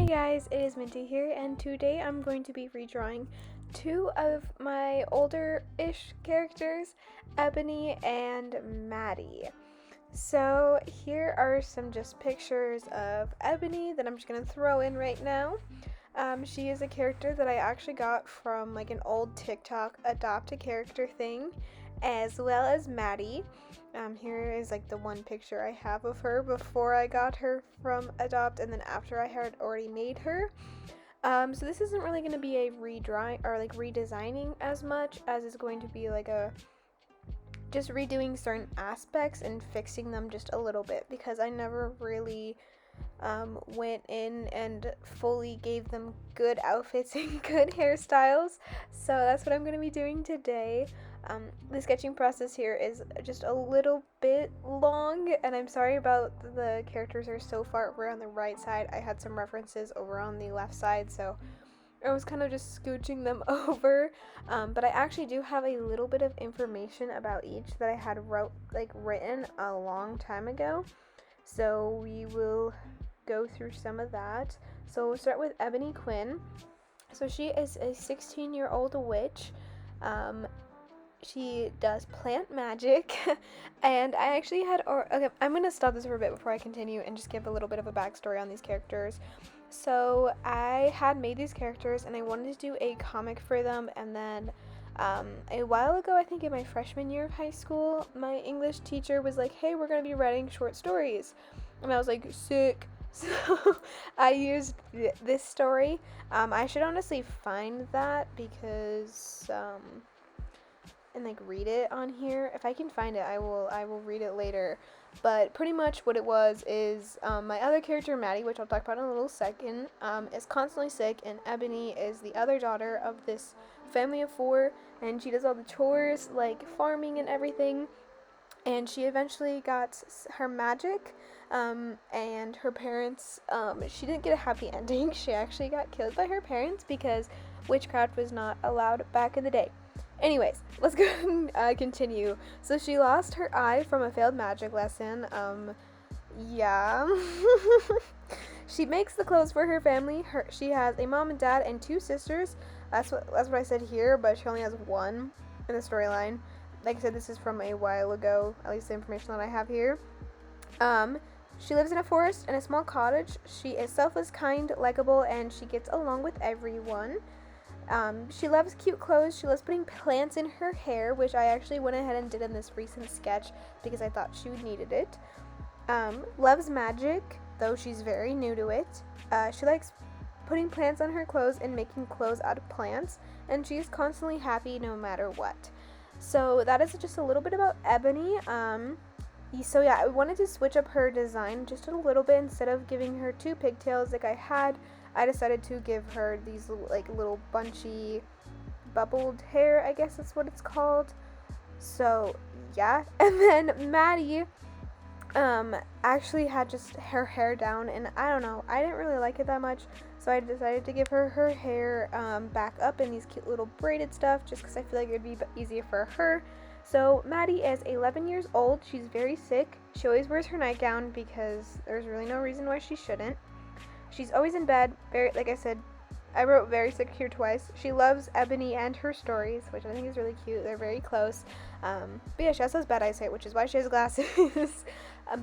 guys, it is Minty here, and today I'm going to be redrawing two of my older-ish characters, Ebony and Maddie. So here are some just pictures of Ebony that I'm just going to throw in right now. She is a character that I actually got from like an old TikTok adopt a character thing, as well as Maddie. Here is like the one picture I have of her before I got her from adopt, and then after I had already made her. So this isn't really going to be a redrawing or like redesigning as much as it's going to be like a just redoing certain aspects and fixing them just a little bit, because I never really went in and fully gave them good outfits and good hairstyles. So that's what I'm going to be doing today. The sketching process here is just a little bit long, and I'm sorry about the characters are so far over on the right side. I had some references over on the left side, so I was kind of just scooching them over. But I actually do have a little bit of information about each that I had written a long time ago. So we will go through some of that. So we'll start with Ebony Quinn. So she is a 16-year-old witch. She does plant magic, and I actually had, okay, I'm going to stop this for a bit before I continue and just give a little bit of a backstory on these characters. So I had made these characters and I wanted to do a comic for them, and then a while ago, I think in my freshman year of high school, my English teacher was like, hey, we're going to be writing short stories, and I was like, sick. So I used this story. I should honestly find that because and like read it on here. If I can find it, I will read it later. But pretty much what it was is my other character, Maddie, which I'll talk about in a little second, is constantly sick, and Ebony is the other daughter of this family of four, and she does all the chores like farming and everything. And she eventually got her magic, and her parents, she didn't get a happy ending. She actually got killed by her parents because witchcraft was not allowed back in the day. Anyways, let's go and continue. So she lost her eye from a failed magic lesson. Yeah. She makes the clothes for her family. She has a mom and dad and two sisters. That's what I said here, but she only has one in the storyline. Like I said, this is from a while ago, at least the information that I have here. She lives in a forest in a small cottage. She is selfless, kind, likable, and she gets along with everyone. She loves cute clothes. She loves putting plants in her hair, which I actually went ahead and did in this recent sketch because I thought she needed it. Loves magic, though she's very new to it. She likes putting plants on her clothes and making clothes out of plants, and she's constantly happy no matter what. So that is just a little bit about Ebony. So yeah, I wanted to switch up her design just a little bit. Instead of giving her two pigtails like I had, I decided to give her these little bunchy bubbled hair, I guess that's what it's called. So yeah, and then Maddie actually had just her hair down, and I don't know, I didn't really like it that much, so I decided to give her her hair back up in these cute little braided stuff, just because I feel like it would be easier for her. So Maddie is 11 years old. She's very sick. She always wears her nightgown because there's really no reason why she shouldn't. She's always in bed. Very, like I said, I wrote very sick here twice. She loves Ebony and her stories, which I think is really cute. They're very close. But yeah, she also has bad eyesight, which is why she has glasses.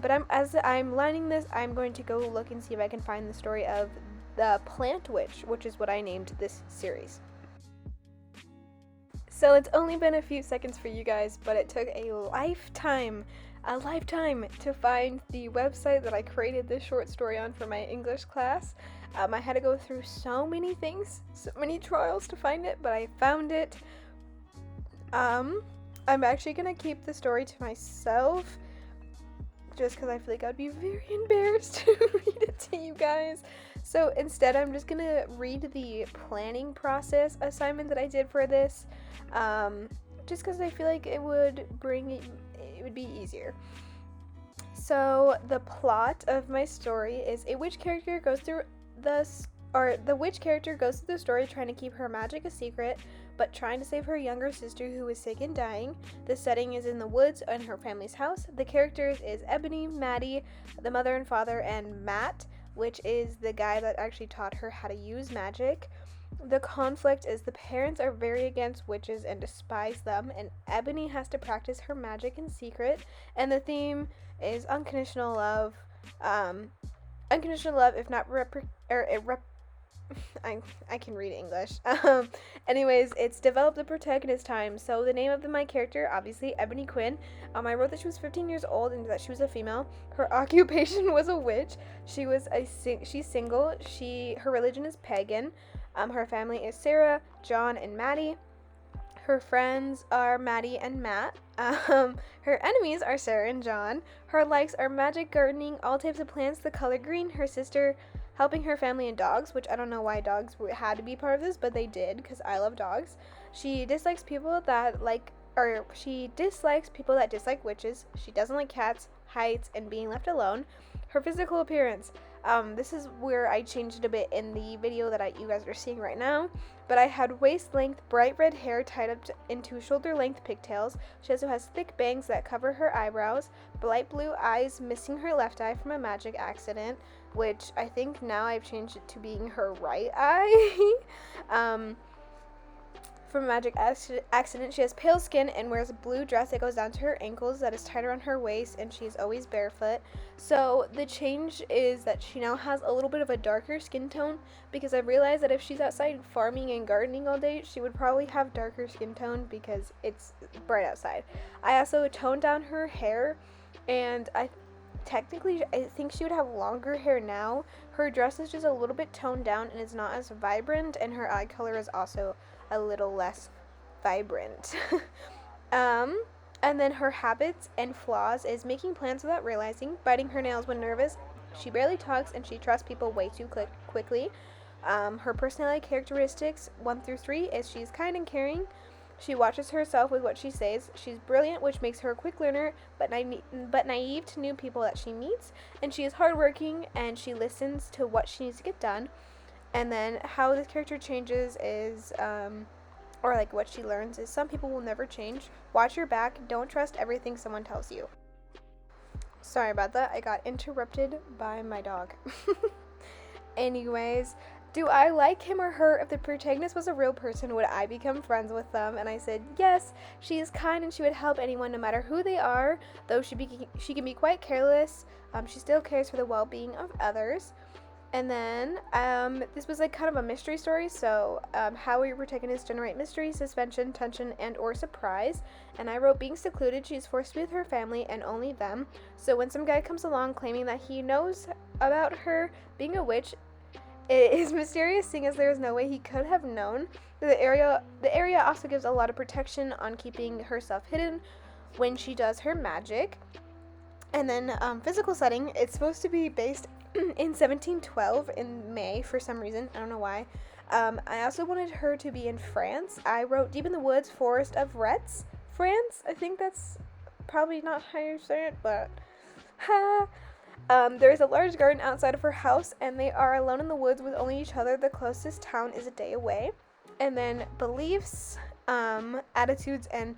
But as I'm lining this, I'm going to go look and see if I can find the story of the Plant Witch, which is what I named this series. So it's only been a few seconds for you guys, but it took a lifetime to find the website that I created this short story on for my English class. I had to go through so many things, so many trials to find it, but I found it. I'm actually gonna keep the story to myself, just because I feel like I'd be very embarrassed to read it to you guys. So instead, I'm just gonna read the planning process assignment that I did for this, just because I feel like it would be easier. So the plot of my story is the witch character goes through the story trying to keep her magic a secret, but trying to save her younger sister who is sick and dying. The setting is in the woods in her family's house. The characters is Ebony, Maddie, the mother and father, and Matt. which is the guy that actually taught her how to use magic. The conflict is the parents are very against witches and despise them, and Ebony has to practice her magic in secret. And the theme is unconditional love. Um, Unconditional love, if not I can read English. Anyways, it's developed the protagonist time. So the name of my character, obviously Ebony Quinn. I wrote that she was 15 years old and that she was a female. Her occupation was a witch. She's single. Her religion is pagan. Her family is Sarah, John, and Maddie. Her friends are Maddie and Matt. Her enemies are Sarah and John. Her likes are magic, gardening, all types of plants, the color green. Her sister, helping her family and dogs, which I don't know why dogs had to be part of this, but they did, because I love dogs. She dislikes people that dislike witches. She doesn't like cats, heights, and being left alone. Her physical appearance. This is where I changed a bit in the video that you guys are seeing right now. But I had waist-length, bright red hair tied up into shoulder-length pigtails. She also has thick bangs that cover her eyebrows, light blue eyes, missing her left eye from a magic accident, which I think now I've changed it to being her right eye. From a magic accident. She has pale skin and wears a blue dress that goes down to her ankles that is tied around her waist, and she's always barefoot. So the change is that she now has a little bit of a darker skin tone, because I realized that if she's outside farming and gardening all day, she would probably have darker skin tone because it's bright outside. I also toned down her hair, and I think she would have longer hair now. Her dress is just a little bit toned down and is not as vibrant, and her eye color is also a little less vibrant. And then her habits and flaws is making plans without realizing, biting her nails when nervous. She barely talks and she trusts people way too quickly. Her personality characteristics 1 through 3 is she's kind and caring. She watches herself with what she says. She's brilliant, which makes her a quick learner, but naive to new people that she meets. And she is hardworking and she listens to what she needs to get done. And then how this character changes is, or like what she learns is, some people will never change. Watch your back. Don't trust everything someone tells you. Sorry about that. I got interrupted by my dog. Anyways, do I like him or her? If the protagonist was a real person, would I become friends with them? And I said, yes, she is kind and she would help anyone no matter who they are, though she can be quite careless. She still cares for the well-being of others. And then, this was like kind of a mystery story, so how will your protagonist generate mystery, suspension, tension, and or surprise? And I wrote, being secluded, she's forced to be with her family and only them. So when some guy comes along claiming that he knows about her being a witch, it is mysterious, seeing as there is no way he could have known. The area also gives a lot of protection on keeping herself hidden when she does her magic. And then physical setting, it's supposed to be based in 1712 in May for some reason. I don't know why. I also wanted her to be in France. I wrote deep in the woods, forest of Retz, France. I think that's probably not how you say it, but there is a large garden outside of her house, and they are alone in the woods with only each other. The closest town is a day away. And then beliefs, attitudes, and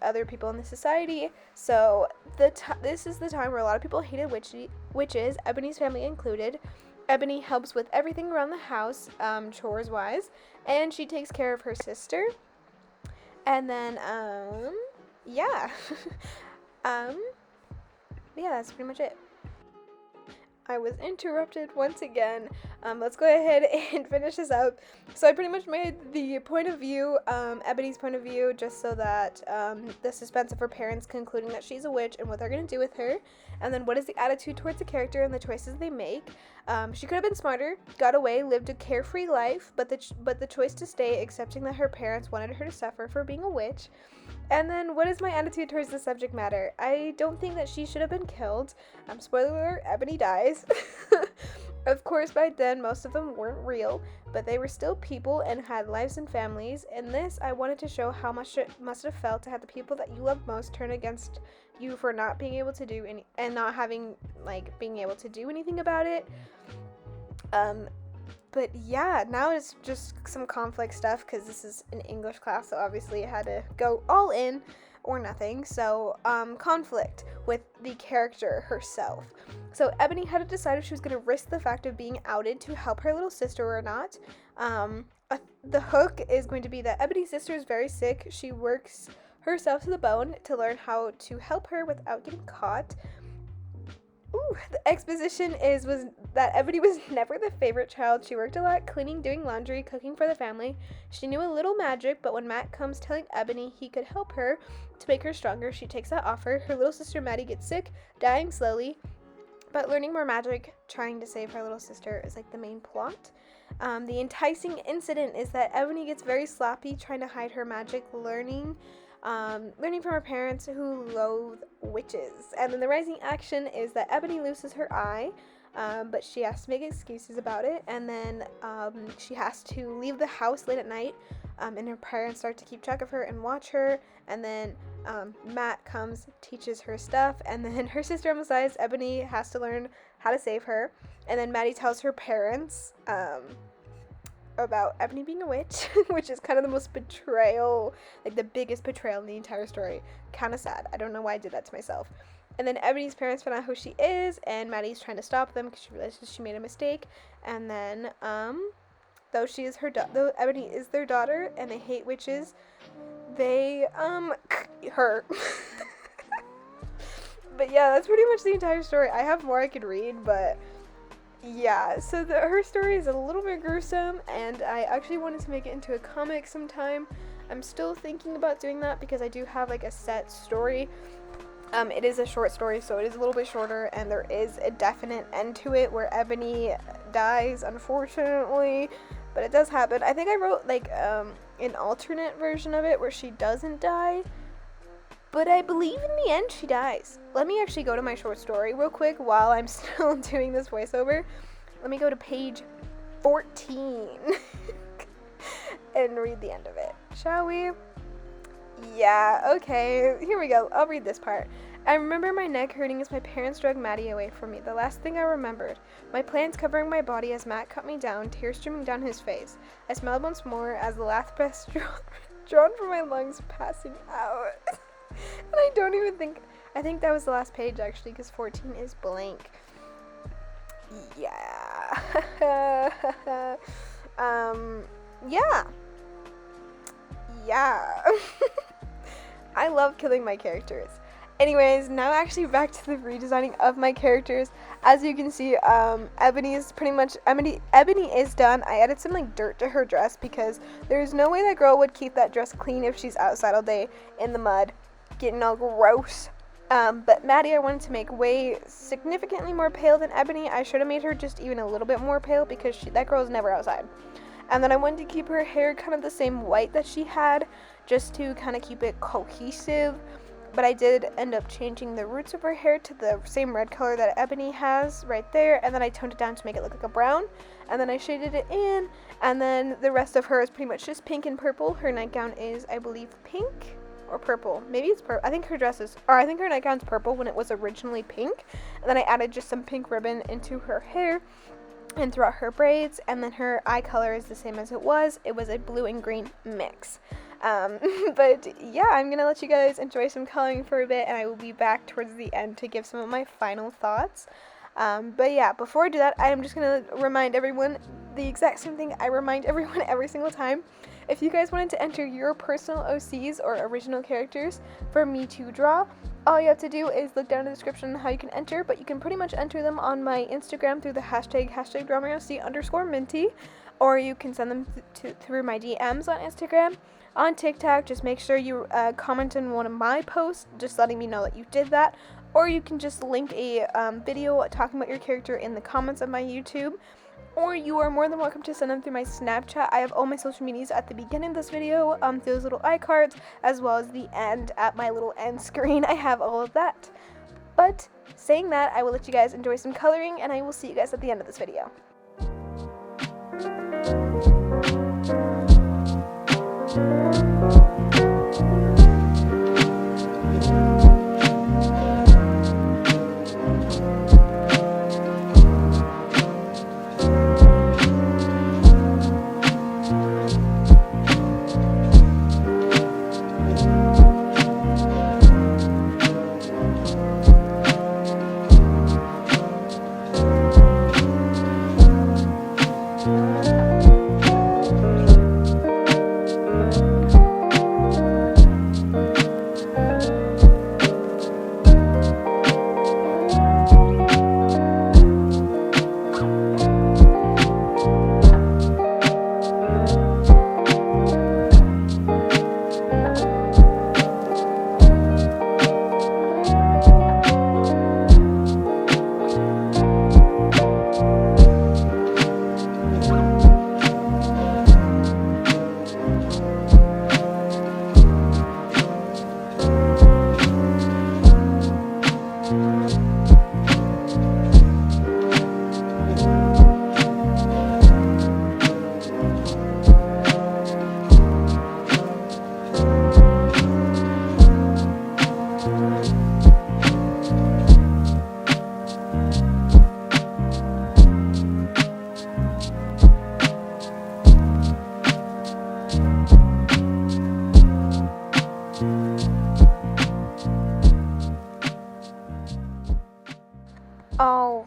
other people in the society. So this is the time where a lot of people hated witches, Ebony's family included. Ebony helps with everything around the house, chores wise, and she takes care of her sister. And then yeah. Yeah, that's pretty much it. I was interrupted once again. Let's go ahead and finish this up. So I pretty much made the point of view, Ebony's point of view, just so that the suspense of her parents concluding that she's a witch and what they're going to do with her. And then what is the attitude towards the character and the choices they make. She could have been smarter, got away, lived a carefree life, but the choice to stay, accepting that her parents wanted her to suffer for being a witch. And then, what is my attitude towards the subject matter? I don't think that she should have been killed. Spoiler alert, Ebony dies. Of course, by then, most of them weren't real, but they were still people and had lives and families. In this, I wanted to show how much it must have felt to have the people that you love most turn against you for not being able to do and not having, being able to do anything about it. But yeah, now it's just some conflict stuff because this is an English class, so obviously I had to go all in. or nothing. So, conflict with the character herself. So Ebony had to decide if she was going to risk the fact of being outed to help her little sister or not. The hook is going to be that Ebony's sister is very sick. She works herself to the bone to learn how to help her without getting caught. The exposition was that Ebony was never the favorite child. She worked a lot, cleaning, doing laundry, cooking for the family. She knew a little magic, but when Matt comes telling Ebony he could help her to make her stronger, she takes that offer. Her little sister Maddie gets sick, dying slowly, but learning more magic, trying to save her little sister is like the main plot. The enticing incident is that Ebony gets very sloppy trying to hide her magic, learning from her parents who loathe witches. And then the rising action is that Ebony loses her eye, but she has to make excuses about it. And then she has to leave the house late at night, and her parents start to keep track of her and watch her. And then Matt comes, teaches her stuff, and then her sister homicides. Ebony has to learn how to save her. And then Maddie tells her parents about Ebony being a witch, which is kind of the most betrayal, like the biggest betrayal in the entire story. Kind of sad. I don't know why I did that to myself. And then Ebony's parents find out who she is, and Maddie's trying to stop them because she realizes she made a mistake. And then, though Ebony is their daughter, and they hate witches, they, her. But yeah, that's pretty much the entire story. I have more I could read, but yeah, so her story is a little bit gruesome, and I actually wanted to make it into a comic sometime. I'm still thinking about doing that because I do have like a set story. It is a short story, so it is a little bit shorter, and there is a definite end to it where Ebony dies, unfortunately, but it does happen. I think I wrote like an alternate version of it where she doesn't die, but I believe in the end she dies. Let me actually go to my short story real quick while I'm still doing this voiceover. Let me go to page 14 and read the end of it, shall we? Yeah, okay, here we go. I'll read this part. I remember my neck hurting as my parents dragged Maddie away from me. The last thing I remembered. My plans covering my body as Matt cut me down, tears streaming down his face. I smiled once more as the last breath drawn from my lungs passing out. And I think that was the last page actually, because 14 is blank. Yeah. Yeah. I love killing my characters. Anyways, now actually back to the redesigning of my characters. As you can see, Ebony is done. I added some like dirt to her dress because there's no way that girl would keep that dress clean if she's outside all day in the mud, getting all gross. But Maddie I wanted to make way significantly more pale than Ebony. I should have made her just even a little bit more pale because that girl is never outside. And then I wanted to keep her hair kind of the same white that she had, just to kind of keep it cohesive. But I did end up changing the roots of her hair to the same red color that Ebony has right there, and then I toned it down to make it look like a brown, and then I shaded it in, and then the rest of her is pretty much just pink and purple. Her nightgown is, I believe, pink or purple. Maybe it's purple. I think her nightgown's purple when it was originally pink, and then I added just some pink ribbon into her hair and throughout her braids, and then her eye color is the same as it was. It was a blue and green mix. But yeah, I'm gonna let you guys enjoy some coloring for a bit, and I will be back towards the end to give some of my final thoughts. But yeah, before I do that, I am just gonna remind everyone the exact same thing I remind everyone every single time. If you guys wanted to enter your personal OCs or original characters for me to draw, all you have to do is look down in the description on how you can enter, but you can pretty much enter them on my Instagram through the hashtag #DrawMyOC_Minty, or you can send them through my DMs on Instagram. On TikTok, just make sure you comment on one of my posts, just letting me know that you did that, or you can just link a video talking about your character in the comments of my YouTube, or you are more than welcome to send them through my Snapchat. I have all my social medias at the beginning of this video, those little iCards, as well as the end at my little end screen. I have all of that. But saying that, I will let you guys enjoy some coloring, and I will see you guys at the end of this video.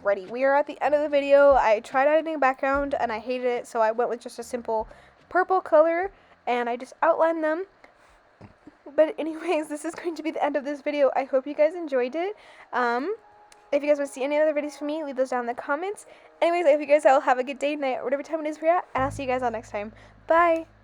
ready. We are at the end of the video. I tried adding a background and I hated it, so I went with just a simple purple color and I just outlined them. But anyways, this is going to be the end of this video. I hope you guys enjoyed it. If you guys want to see any other videos from me, leave those down in the comments. Anyways, I hope you guys all have a good day, night, or whatever time it is we're at, and I'll see you guys all next time. Bye!